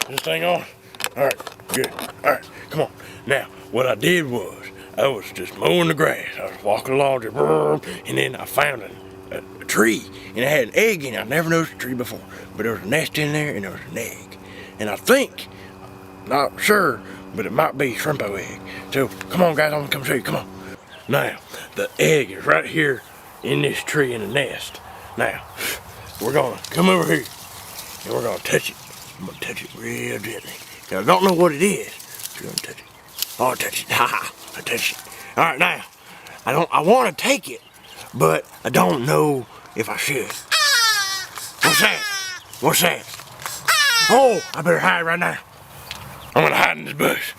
this thing on? Alright, good. Alright, come on. Now, what I did was, I was just mowing the grass. I was walking along, just, and then I found a tree, and it had an egg in it. I never noticed a tree before, but there was a nest in there, and there was an egg. And I think, not sure, but it might be shrimpo egg. So, come on guys, I'm gonna come show you, come on. Now, the egg is right here in this tree in the nest. Now, we're gonna come over here, and we're gonna touch it. I'm gonna touch it real gently. Now, I don't know what it is, so I'm gonna touch it. Oh, I touched it, haha, I touched it. All right, now, I wanna take it, but I don't know if I should. What's that? What's that? Oh, I better hide right now. I'm gonna hide in this bush.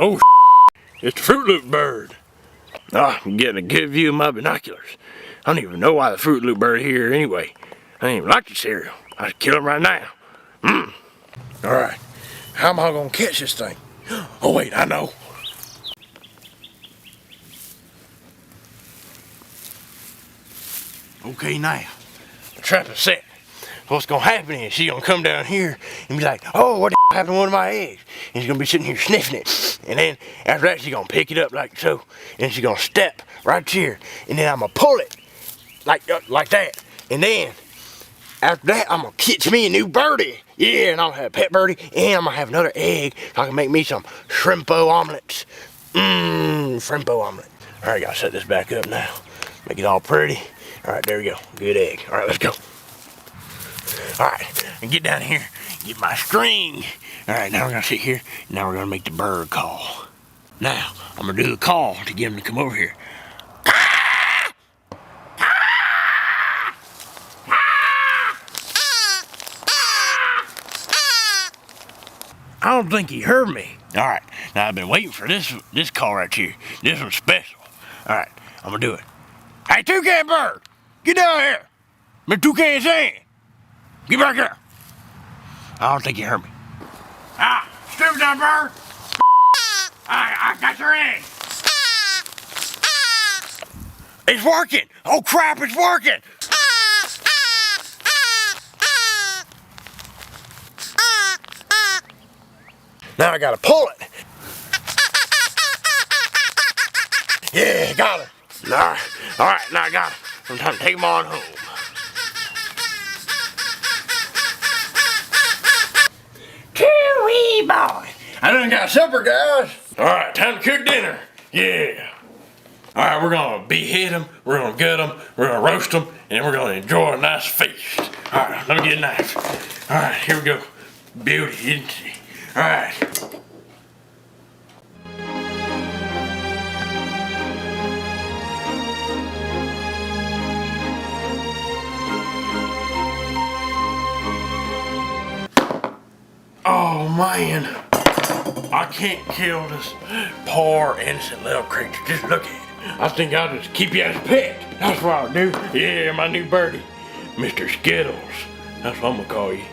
Oh, it's the Fruit Loop bird. Ah, I'm getting a good view of my binoculars. I don't even know why the Fruit Loop bird here anyway. I don't even like the cereal. I'd kill him right now. All right, how am I gonna catch this thing? Oh wait, I know. Okay, now, the trap is set. What's gonna happen is she's gonna come down here and be like, oh, what the happened to one of my eggs? And she's gonna be sitting here sniffing it. And then after that, she's gonna pick it up like so. And she's gonna step right here. And then I'm gonna pull it like that. And then after that, I'm gonna catch me a new birdie. Yeah, and I'll have a pet birdie. And I'm gonna have another egg so I can make me some shrimpo omelets. Shrimpo omelet. All right, gotta set this back up now. Make it all pretty. All right, there we go. Good egg. All right, let's go. All right, and get down here, get my string. All right, now we're gonna sit here. Now we're gonna make the bird call. Now, I'm gonna do the call to get him to come over here. I don't think he heard me. All right, now I've been waiting for this call right here. This one's special. All right, I'm gonna do it. Hey, toucan bird, get down here. Mr. Toucan saying. Get back here! I don't think you heard me. Ah! Stupid that bird! I got your egg! It's working! Oh crap, it's working! Now I gotta pull it! Yeah, got it! Alright, now I got it. I'm time to take him on home. Boy. I done got supper, guys. All right, time to cook dinner. Yeah. All right, we're gonna behead them, we're gonna gut them, we're gonna roast them, and we're gonna enjoy a nice feast. All right, let me get a knife. All right, here we go. Beauty, isn't she? All right. Oh man, I can't kill this poor innocent little creature. Just look at it. I think I'll just keep you as a pet. That's what I'll do. Yeah, my new birdie, Mr. Skittles. That's what I'm gonna call you.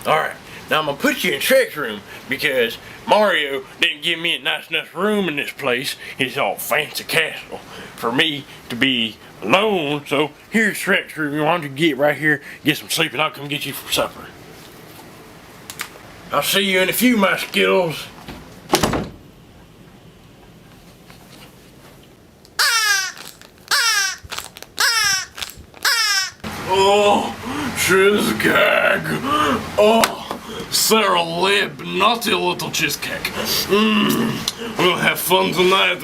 All right, now I'm gonna put you in Shrek's room because Mario didn't give me a nice enough room in this place. It's all fancy castle for me to be alone. So here's Shrek's room. Why don't you get right here, get some sleep, and I'll come get you for supper. I'll see you in a few, my Skittles. Oh, cheesecake. Oh, Sarah Lib, naughty little cheesecake. We'll have fun tonight.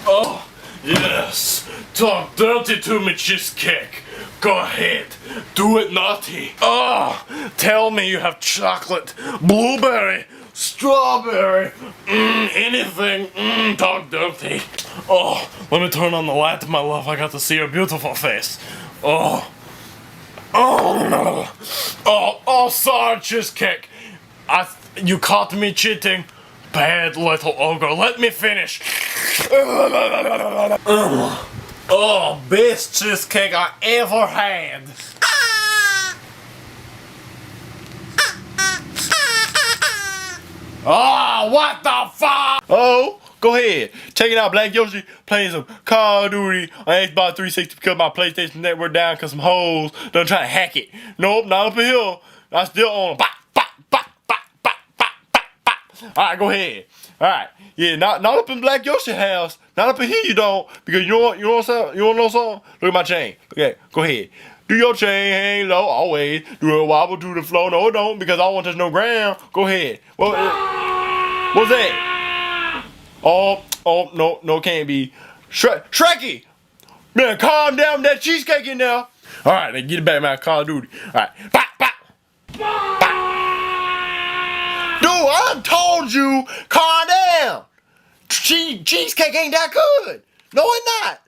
Oh, yes. Talk dirty to me, cheesecake. Go ahead, do it naughty. Oh, tell me you have chocolate, blueberry, strawberry, anything, talk dirty. Oh, let me turn on the light, my love. I got to see your beautiful face. Oh, sorry, cheesecake. You caught me cheating. Bad little ogre. Let me finish. Oh, best cheesecake I ever had. Oh, what the fuck? Oh, go ahead. Check it out, Black Yoshi playing some Call of Duty on Xbox 360 because my PlayStation network down because some hoes done try to hack it. Nope, not up in here. I still own them. Alright, go ahead. Alright. Yeah, not up in Black Yoshi house. Not up in here you don't. Because you want something? You wanna know something? Look at my chain. Okay, go ahead. Do your chain hang low always. Do it wobble to the floor. No, it don't, because I don't want to touch no ground. Go ahead. What's that? Oh, no, can't be. Shrekky! Man, calm down with that cheesecake in there. Alright, then get it back, man. Call of Duty. Alright. Bop, bop. Bop. Dude, I told you, calm down. Cheesecake ain't that good. No, it's not.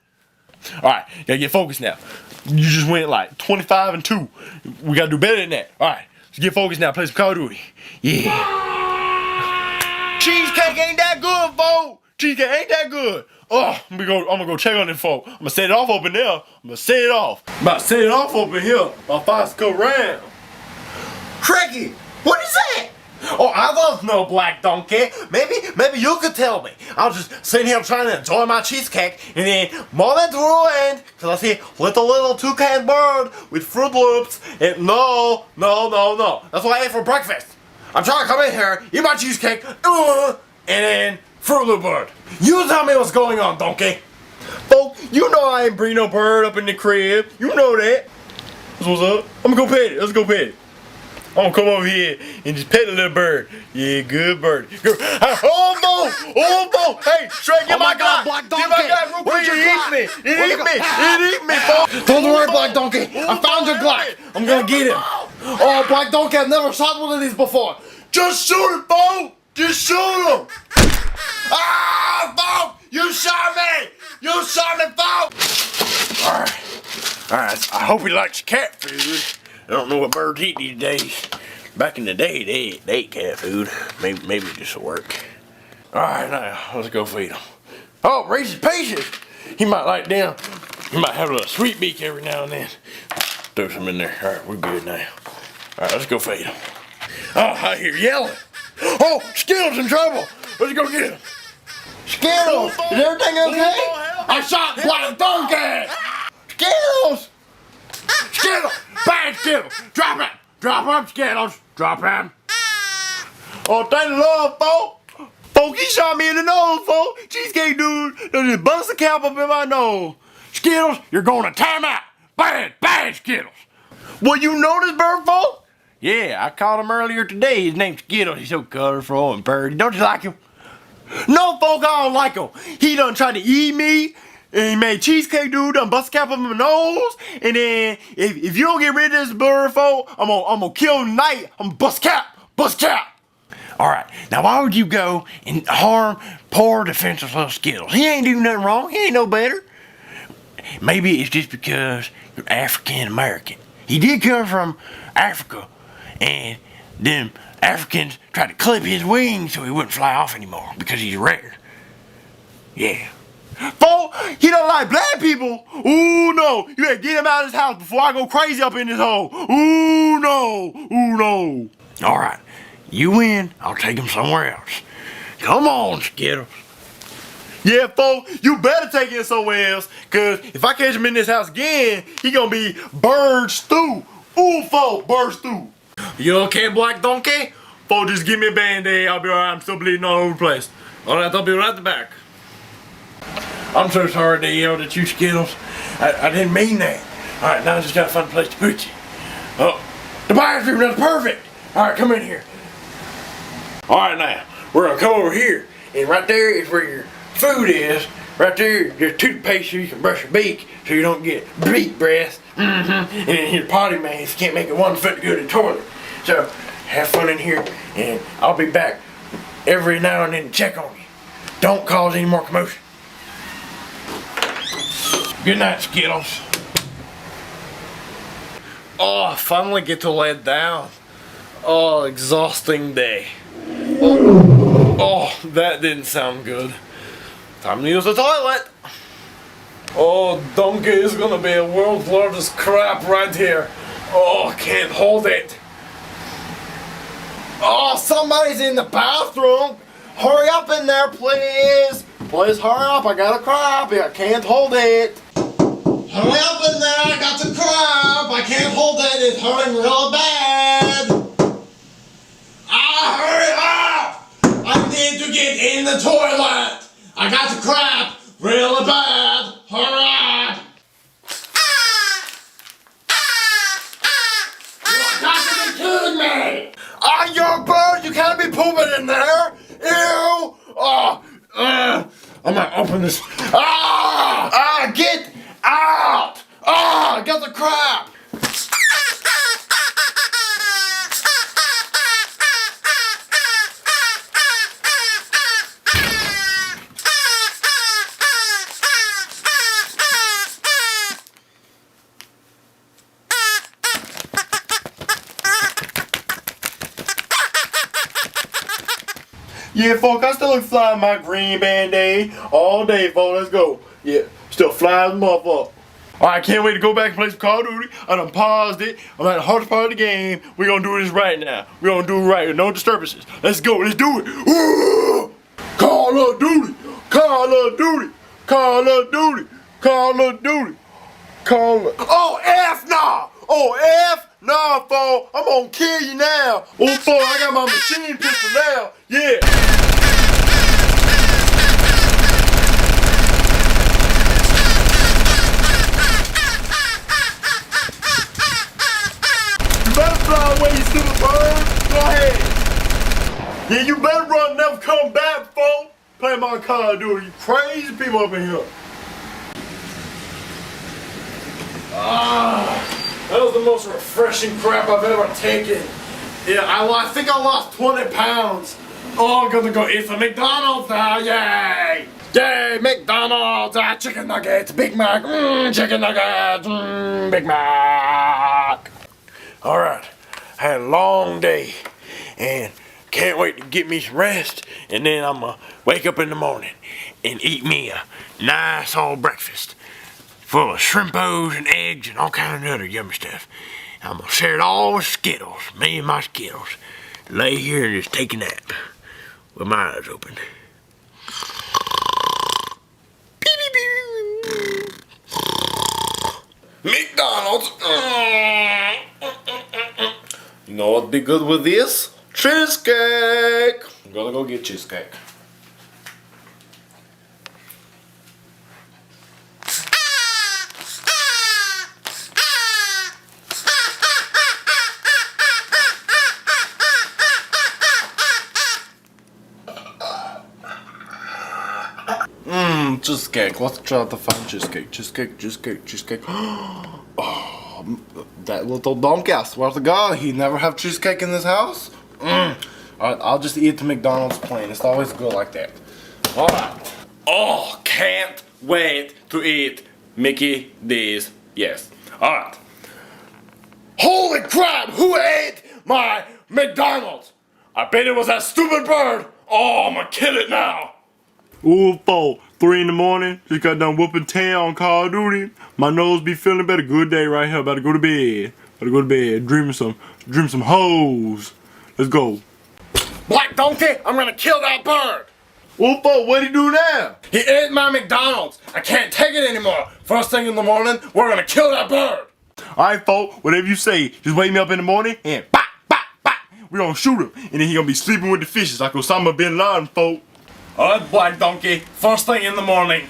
Alright, gotta get focused now. You just went like 25-2. We gotta do better than that. Alright, let's get focused now. Play some Call of Duty. Yeah. Cheesecake ain't that good, folks. Cheesecake ain't that good. Oh, I'm gonna go check on this, folks. I'm gonna set it off up in there. I'm gonna set it off. I'm about to set it off up in here. My fast go round. Cracky, what is that? Oh, I don't know, Black Donkey. Maybe you could tell me. I was just sitting here trying to enjoy my cheesecake, and then moment ruined, because I see little toucan bird with Fruit Loops, and no. That's what I ate for breakfast. I'm trying to come in here, eat my cheesecake, and then Fruit Loop bird. You tell me what's going on, Donkey. Folk, you know I ain't bring no bird up in the crib. You know that. That's what's up. I'm gonna go pet it. Let's go pet it. I'm gonna come over here and just pet the little bird. Yeah, good bird. Good. Oh no! Hey, Shrek, get my guy! Black Donkey! Get my guy real quick! It eat me! Don't worry, Black Donkey. I found your Glock. I'm gonna get him. Oh, Black Donkey, I've never shot one of these before. Just shoot him, Bo! Just shoot him! Ah, Bo! You shot me! You shot me, Bo! Alright. I hope he likes cat food. I don't know what birds eat these days. Back in the day, they ate cat food. Maybe this will work. Alright, now, let's go feed him. Oh, Reese's Pieces! He might like them. He might have a little sweet beak every now and then. Throw some in there. Alright, we're good now. Alright, let's go feed him. Oh, I hear yelling. Oh, Skittles in trouble. Let's go get him. Skittles, is everything okay? I shot Black Donkey! Skittles! Skittles! Bad Skittles! Drop him! Drop him, Skittles! Drop him! Oh, thank the Lord, folks! Folks, he shot me in the nose, folks! Cheesecake dude, they just bust a cap up in my nose! Skittles, you're going to time out! Bad Skittles! Well, you know this bird, folks? Yeah, I caught him earlier today. His name's Skittles. He's so colorful and birdy. Don't you like him? No, folks, I don't like him. He done tried to eat me. And he made cheesecake dude done bust a cap up in my nose. And then if you don't get rid of this bird, folks, I'm gonna kill him tonight. I'm gonna bust cap. Alright, now why would you go and harm poor defenseless little Skittles? He ain't doing nothing wrong. He ain't no better. Maybe it's just because you're African American. He did come from Africa, and them Africans tried to clip his wings so he wouldn't fly off anymore because he's rare. Yeah. Folks, he don't like black people. Ooh, no. You better get him out of his house before I go crazy up in this hole. Ooh, no. Alright, you win. I'll take him somewhere else. Come on, Skittles. Yeah, folks, you better take him somewhere else, because if I catch him in this house again, he gonna be bird stew. Ooh, folks, bird stew. You okay, Black Donkey? Folks, just give me a band-aid. I'll be alright. I'm still bleeding all over the place. Alright, I'll be right at the back. I'm so sorry they yelled at you, Skittles. I didn't mean that. Alright, now I just gotta find a place to put you. Oh, the bathroom, that's perfect. Alright, come in here. Alright, now, we're gonna come over here, and right there is where your food is. Right there, there's toothpaste so you can brush your beak so you don't get beak breath. And then your potty maze, you can't make it 1 foot to go to the toilet. So, have fun in here, and I'll be back every now and then to check on you. Don't cause any more commotion. Good night, Skittles. Oh, I finally get to lay down. Oh, exhausting day. Oh, that didn't sound good. Time to use the toilet. Oh, donkey is gonna be a world's largest crap right here. Oh, I can't hold it. Oh, somebody's in the bathroom. Hurry up in there, please. Please hurry up. I got a crab. I can't hold it. Hurry up in there. I got the crab. I can't hold it. It's hurting real bad. Hurry up. I need to get in the toilet. I got the crab really bad. Hurry up. You got to be kidding me. You're a bird. You can't be pooping in there. Ew. I'm gonna open this. Get out. I got the crab. Yeah, folk, I still look fly in my green band-aid all day, folk. Let's go. Yeah, still fly as a motherfucker. Alright, can't wait to go back and play some Call of Duty. I done paused it. I'm at the hardest part of the game. We're gonna do this right now. We're gonna do it right. No disturbances. Let's go. Let's do it. Ooh! Call of Duty. Call of Duty. Call of Duty. Call of Duty. Call of... Oh, F nah! Oh, F nah, folk. I'm gonna kill you now. Oh, folk, I got my machine pistol now. Yeah. You better fly away, you stupid bird. Go ahead. Yeah, you better run, never come back, folk. Play my Call of Duty. You crazy people up in here. That was the most refreshing crap I've ever taken. Yeah, I think I lost 20 pounds. Oh, I'm gonna go eat some McDonald's now, yay! Yay, McDonald's, chicken nuggets, Big Mac, chicken nuggets, Big Mac. Alright, I had a long day, and can't wait to get me some rest, and then I'm gonna wake up in the morning and eat me a nice old breakfast full of shrimpos and eggs and all kinds of other yummy stuff. I'm gonna share it all with Skittles, me and my Skittles. Lay here and just take a nap with my eyes open. McDonald's. You know what'd be good with this? Cheesecake. I'm gonna go get cheesecake. Cheesecake. Let's try out the fun cheesecake. Cheesecake. Oh, that little donkey, I swear to God, he never have cheesecake in this house. Alright, I'll just eat the McDonald's plain. It's always good like that. Alright. Oh, can't wait to eat Mickey D's. Yes. Alright. Holy crap! Who ate my McDonald's? I bet it was that stupid bird. Oh, I'm gonna kill it now. Ooh, 3 in the morning, just got done whooping tail on Call of Duty. My nose be feeling better. Good day right here. About to go to bed. Dream some hoes. Let's go. Black donkey, I'm gonna kill that bird. Ooh, what'd he do now? He ate my McDonald's. I can't take it anymore. First thing in the morning, we're gonna kill that bird. Alright, folk, whatever you say. Just wake me up in the morning and bop, bop, bop. We're gonna shoot him. And then he gonna be sleeping with the fishes like Osama bin Laden, folk. Alright, Black Donkey, first thing in the morning.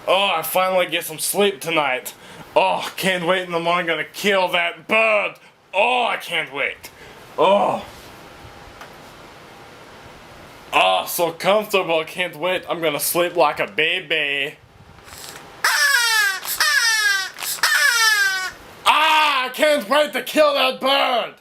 Oh, I finally get some sleep tonight. Oh, can't wait in the morning, gonna kill that bird. Oh, I can't wait. Oh, so comfortable, can't wait. I'm gonna sleep like a baby. I can't wait to kill that bird.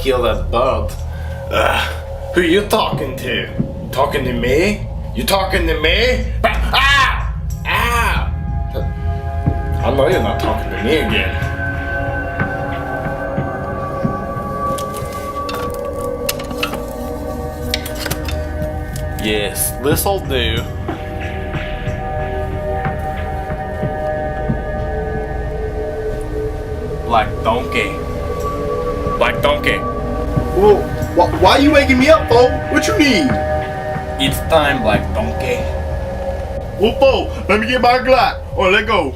kill that bird. Who you talking to? Talking to me? You talking to me? Ah! Ah! I know you're not talking to me again. Yes, this'll do. Black donkey. Black donkey. Well, why are you waking me up, Bo? What you need? It's time, black donkey. Well, Bo, let me get my Glock. Or let go.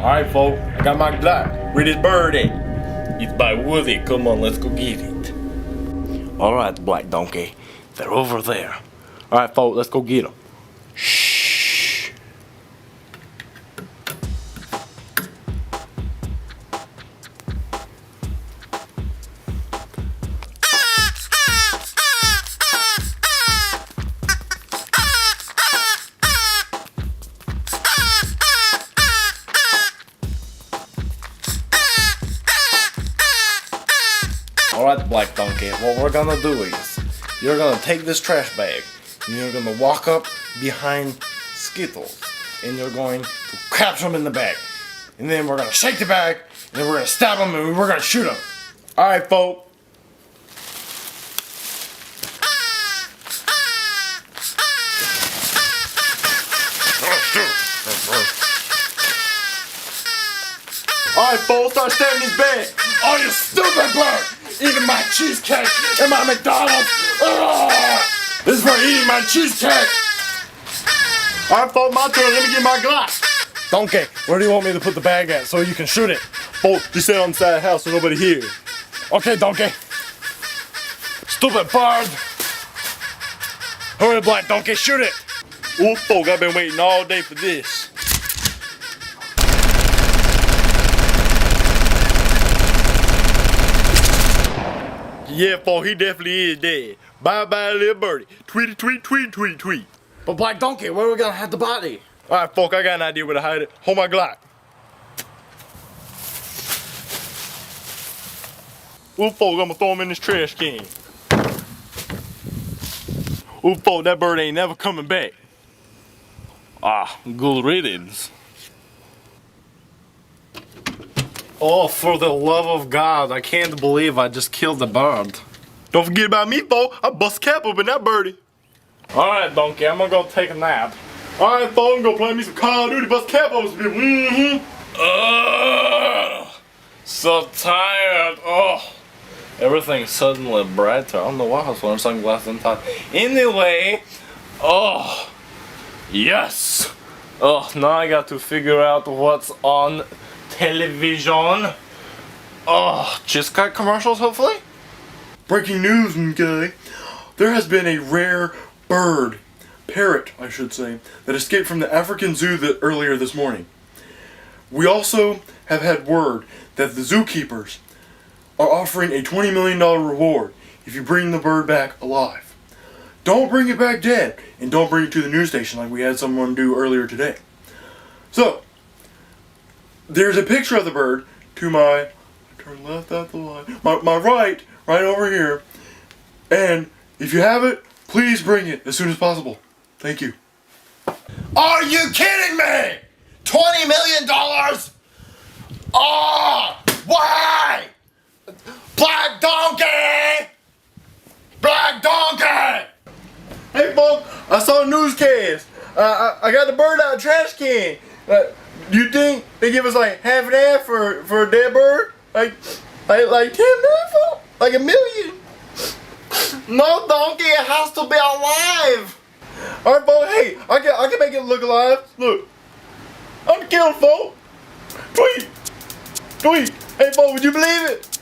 Alright, folks, I got my Glock. Where this bird at? It's by Woody. Come on, let's go get it. Alright, black donkey. They're over there. Alright, folks, let's go get them. Shh. Alright, black donkey, what we're gonna do is, you're gonna take this trash bag, and you're gonna walk up behind Skittles, and you're going to capture him in the bag. And then we're gonna shake the bag, and then we're gonna stab him, and we're gonna shoot him. Alright, folks. Alright, folks, start stabbing his bag. Oh, you stupid bird! Eating my cheesecake in my McDonald's! Ugh! This is for eating my cheesecake! Alright, folks, my turn. Let me get my Glock. Donkey, where do you want me to put the bag at so you can shoot it? Folks, just sit on the side of the house so nobody hears. Okay, donkey. Stupid bird! Hurry, black donkey, shoot it! Oh, folks, I've been waiting all day for this. Yeah, folks, he definitely is dead. Bye-bye, little birdie. Tweety, tweet, tweet, tweet, tweet. But black donkey, where are we gonna hide the body? Alright, folks, I got an idea where to hide it. Hold my Glock. Ooh, folks, I'm gonna throw him in this trash can. Ooh, folks, that bird ain't never coming back. Ah, good riddance. Oh, for the love of God, I can't believe I just killed the bird. Don't forget about me, folks. I bust cap up in that birdie. Alright, donkey, I'm gonna go take a nap. Alright, folks, I'm gonna play me some Call of Duty, bust cap up some people. So tired. Oh, everything's suddenly brighter. I don't know why I was wearing sunglasses and time. Anyway, oh, yes. Oh, now I got to figure out what's on television. Oh, just got commercials, hopefully. Breaking news, okay? There has been a rare bird, parrot, I should say, that escaped from the African zoo earlier this morning. We also have had word that the zookeepers are offering a $20 million reward if you bring the bird back alive. Don't bring it back dead, and don't bring it to the news station like we had someone do earlier today. So, there's a picture of the bird to my, turn left out the line, my right over here, and if you have it, please bring it as soon as possible. Thank you. Are you kidding me? $20 million? Oh, why? Black donkey! Black donkey! Hey, folks, I saw a newscast. I got the bird out of the trash can. Do you think they give us like half and half for a dead bird? Like 10 million, folks? Like $1 million? No, donkey, it has to be alive. Alright, folks, hey, I can make it look alive. Look, I'm killing, folks. Tweet. Hey, folks, would you believe it?